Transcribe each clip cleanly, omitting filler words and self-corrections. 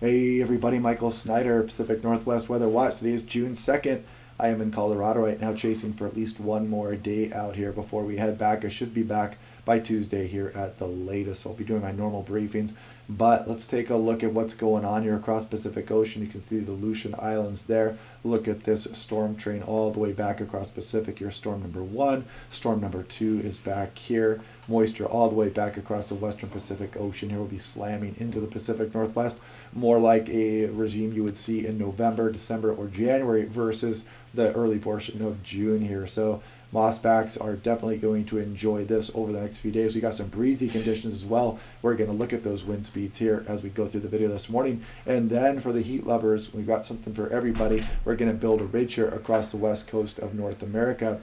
Hey everybody, Michael Snyder, Pacific Northwest Weather Watch. Today is June 2nd. I am in Colorado right now chasing for at least one more day out here before we head back. I should be back by Tuesday here at the latest. I'll be doing my normal briefings. But let's take a look at what's going on here across Pacific Ocean. You can see the Aleutian Islands there. Look at this storm train all the way back across Pacific here. Storm number 1, storm number 2 is back here. Moisture all the way back across the western Pacific Ocean here will be slamming into the Pacific Northwest, more like a regime you would see in November, December, or January versus the early portion of June here. So mossbacks are definitely going to enjoy this over the next few days. We got some breezy conditions as well. We're going to look at those wind speeds here as we go through the video this morning. And then for the heat lovers, we've got something for everybody. We're going to build a ridge here across the west coast of North America.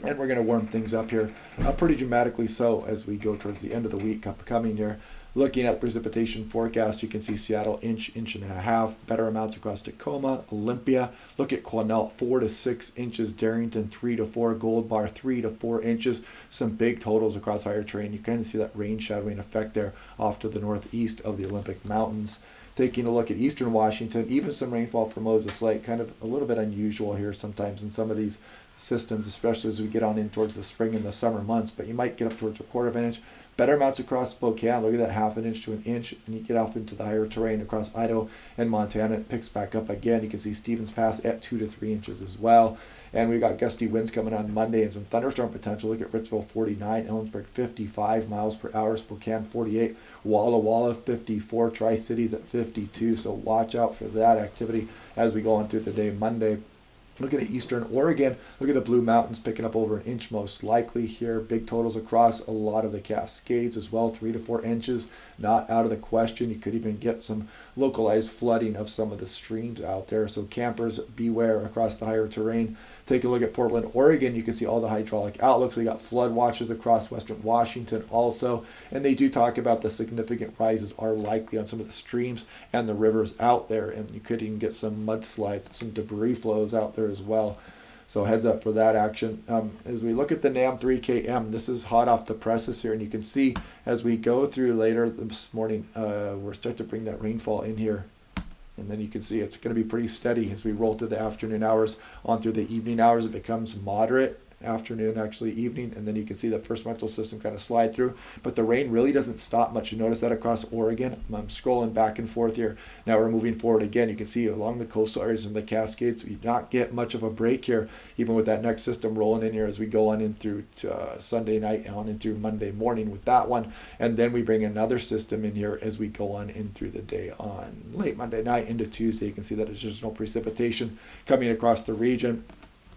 And we're going to warm things up here pretty dramatically so as we go towards the end of the week upcoming here. Looking at precipitation forecast, you can see Seattle inch and a half, better amounts across Tacoma, Olympia. Look at Quinault, 4 to 6 inches, Darrington 3 to 4, Gold Bar 3 to 4 inches. Some big totals across higher terrain. You kind of see that rain shadowing effect there off to the northeast of the Olympic Mountains. Taking a look at eastern Washington, even some rainfall for Moses Lake, kind of a little bit unusual here sometimes in some of these systems, especially as we get on in towards the spring and the summer months, but you might get up towards a quarter of an inch. Better amounts across Spokane, look at that half an inch to an inch, and you get off into the higher terrain across Idaho and Montana. It picks back up again. You can see Stevens Pass at 2 to 3 inches as well. And we've got gusty winds coming on Monday and some thunderstorm potential. Look at Ritzville 49, Ellensburg 55 miles per hour, Spokane 48, Walla Walla 54, Tri-Cities at 52. So watch out for that activity as we go on through the day Monday. Looking at eastern Oregon, look at the Blue Mountains picking up over an inch most likely here. Big totals across a lot of the Cascades as well, 3 to 4 inches. Not out of the question. You could even get some localized flooding of some of the streams out there. So campers beware across the higher terrain. Take a look at Portland, Oregon. You can see all the hydraulic outlooks. We got flood watches across western Washington also. And they do talk about the significant rises are likely on some of the streams and the rivers out there. And you could even get some mudslides, some debris flows out there as well. So heads up for that action. As we look at the NAM 3KM, this is hot off the presses here. And you can see as we go through later this morning, we're starting to bring that rainfall in here. And then you can see it's going to be pretty steady as we roll through the afternoon hours on through the evening hours. It becomes moderate afternoon, actually evening, and then you can see the first frontal system kind of slide through. But the rain really doesn't stop much. You notice that across Oregon. I'm scrolling back and forth here. Now we're moving forward again. You can see along the coastal areas and the Cascades, we do not get much of a break here, even with that next system rolling in here as we go on in through Sunday night and on in through Monday morning with that one. And then we bring another system in here as we go on in through the day on late Monday night into Tuesday. You can see that there's just no precipitation coming across the region.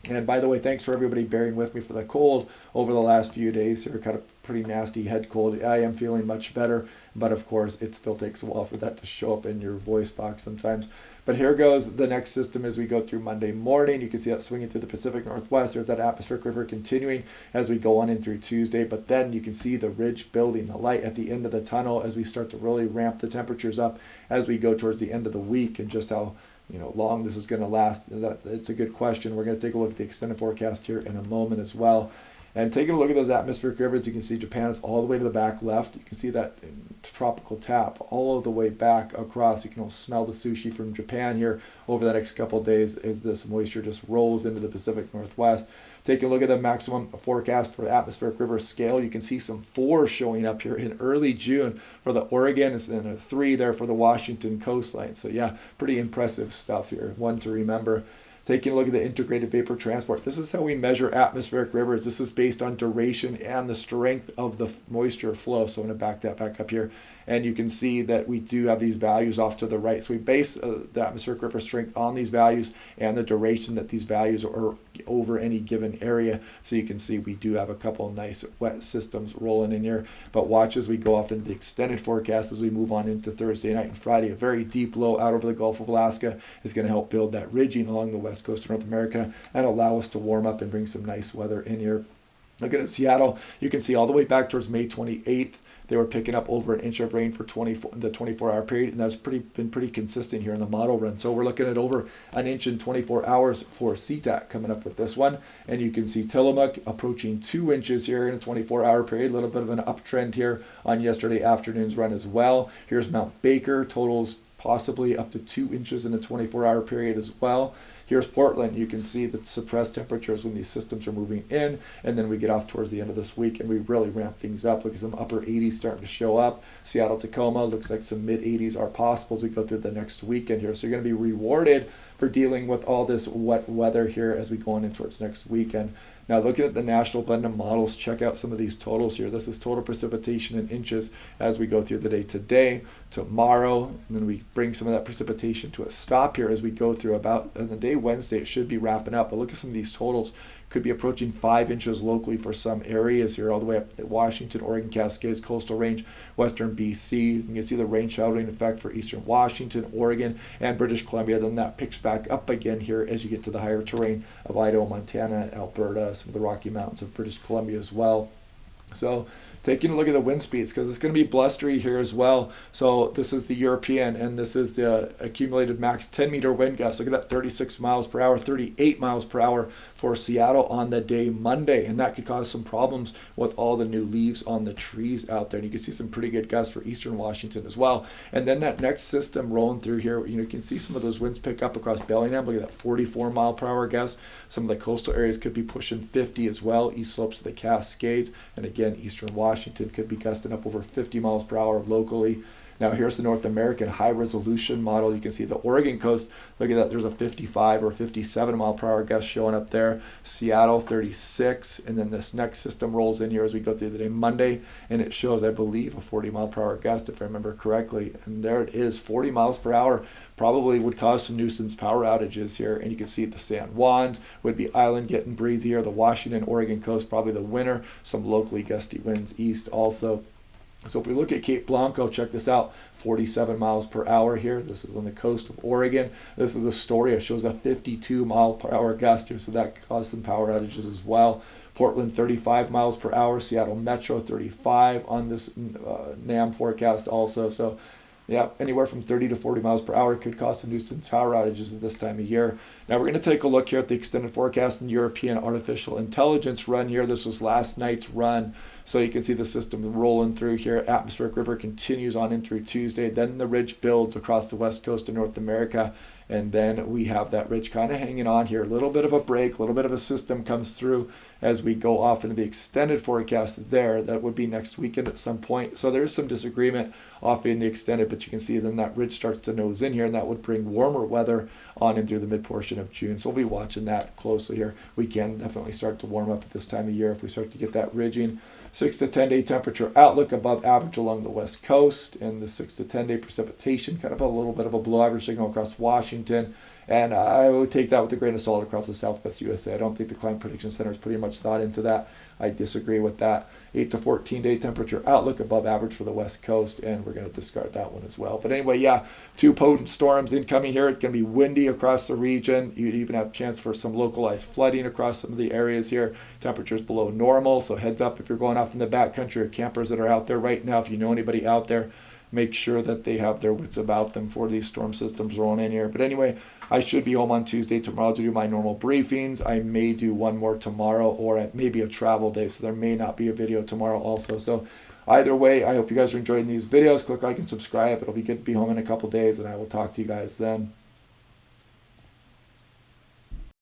And by the way, thanks for everybody bearing with me for the cold over the last few days here. Kind of pretty nasty head cold. I am feeling much better, but of course it still takes a while for that to show up in your voice box sometimes. But here goes the next system as we go through Monday morning. You can see that swinging through the Pacific Northwest. There's that atmospheric river continuing as we go on in through Tuesday. But then you can see the ridge building, the light at the end of the tunnel as we start to really ramp the temperatures up as we go towards the end of the week, and just how long this is going to last. It's a good question. We're going to take a look at the extended forecast here in a moment as well. And taking a look at those atmospheric rivers, you can see Japan is all the way to the back left. You can see that tropical tap all the way back across. You can almost smell the sushi from Japan here over the next couple of days as this moisture just rolls into the Pacific Northwest. Take a look at the maximum forecast for the atmospheric river scale. You can see some 4 showing up here in early June for the Oregon, and a 3 there for the Washington coastline. So yeah, pretty impressive stuff here. One to remember. Taking a look at the integrated vapor transport. This is how we measure atmospheric rivers. This is based on duration and the strength of the moisture flow. So I'm going to back that back up here. And you can see that we do have these values off to the right. So we base the atmospheric river strength on these values and the duration that these values are over any given area. So you can see we do have a couple of nice wet systems rolling in here. But watch as we go off into the extended forecast as we move on into Thursday night and Friday. A very deep low out over the Gulf of Alaska is going to help build that ridging along the west coast of North America and allow us to warm up and bring some nice weather in here. Looking at Seattle, you can see all the way back towards May 28th. They were picking up over an inch of rain for the 24-hour period, and that's been pretty consistent here in the model run. So we're looking at over an inch in 24 hours for SeaTac coming up with this one. And you can see Tillamook approaching 2 inches here in a 24-hour period. A little bit of an uptrend here on yesterday afternoon's run as well. Here's Mount Baker, totals possibly up to 2 inches in a 24-hour period as well. Here's Portland. You can see the suppressed temperatures when these systems are moving in, and then we get off towards the end of this week and we really ramp things up. Look at some upper 80s starting to show up. Seattle, Tacoma, looks like some mid 80s are possible as we go through the next weekend here. So you're going to be rewarded for dealing with all this wet weather here as we go on in towards next weekend. Now looking at the national blend of models, check out some of these totals here. This is total precipitation in inches as we go through the day today, tomorrow, and then we bring some of that precipitation to a stop here as we go through about the day Wednesday. It should be wrapping up, but look at some of these totals. Could be approaching 5 inches locally for some areas here, all the way up to Washington, Oregon, Cascades, Coastal Range, Western BC. You can see the rain showering effect for Eastern Washington, Oregon, and British Columbia. Then that picks back up again here as you get to the higher terrain of Idaho, Montana, Alberta, some of the Rocky Mountains of British Columbia as well. So taking a look at the wind speeds, because it's going to be blustery here as well. So this is the European, and this is the accumulated max 10-meter wind gusts. Look at that, 36 miles per hour, 38 miles per hour for Seattle on the day Monday, and that could cause some problems with all the new leaves on the trees out there. And you can see some pretty good gusts for Eastern Washington as well. And then that next system rolling through here, you can see some of those winds pick up across Bellingham. Look at that, 44 mile per hour gust. Some of the coastal areas could be pushing 50 as well. East slopes of the Cascades, and again, Eastern Washington could be gusting up over 50 miles per hour locally. Now here's the North American high resolution model. You can see the Oregon coast. Look at that. There's a 55 or 57 mile per hour gust showing up there. Seattle 36. And then this next system rolls in here as we go through the day Monday. And it shows, I believe, a 40 mile per hour gust if I remember correctly. And there it is, 40 miles per hour. Probably would cause some nuisance power outages here. And you can see the San Juans, Whidbey Island getting breezier. The Washington, Oregon coast, probably the winner. Some locally gusty winds east also. So if we look at Cape Blanco, check this out, 47 miles per hour here. This is on the coast of Oregon. This is Astoria. It shows a 52 mile per hour gust here, so that caused some power outages as well. Portland 35 miles per hour. Seattle Metro 35 on this NAM forecast also. So yeah, anywhere from 30 to 40 miles per hour could cause some nuisance power outages at this time of year. Now we're going to take a look here at the extended forecast and European artificial intelligence run here. This was last night's run. So you can see the system rolling through here. Atmospheric river continues on in through Tuesday. Then the ridge builds across the west coast of North America. And then we have that ridge kind of hanging on here. A little bit of a break, a little bit of a system comes through as we go off into the extended forecast there. That would be next weekend at some point. So there's some disagreement off in the extended, but you can see then that ridge starts to nose in here, and that would bring warmer weather on in through the mid portion of June. So we'll be watching that closely here. We can definitely start to warm up at this time of year if we start to get that ridging. 6 to 10 day temperature outlook above average along the west coast, and the 6 to 10 day precipitation, kind of a little bit of a below average signal across Washington. And I would take that with a grain of salt across the southwest USA. I don't think the Climate Prediction Center has pretty much thought into that. I disagree with that. 8 to 14 day temperature outlook above average for the west coast, and we're going to discard that one as well. But anyway, yeah, 2 potent storms incoming here. It's going to be windy across the region. You'd even have a chance for some localized flooding across some of the areas here. Temperatures below normal, so heads up if you're going off in the backcountry or campers that are out there right now. If you know anybody out there, make sure that they have their wits about them for these storm systems rolling in here. But anyway, I should be home on Tuesday, tomorrow to do my normal briefings. I may do one more tomorrow, or it may be a travel day, so there may not be a video tomorrow also. So either way, I hope you guys are enjoying these videos. Click like and subscribe. It'll be good to be home in a couple days, and I will talk to you guys then.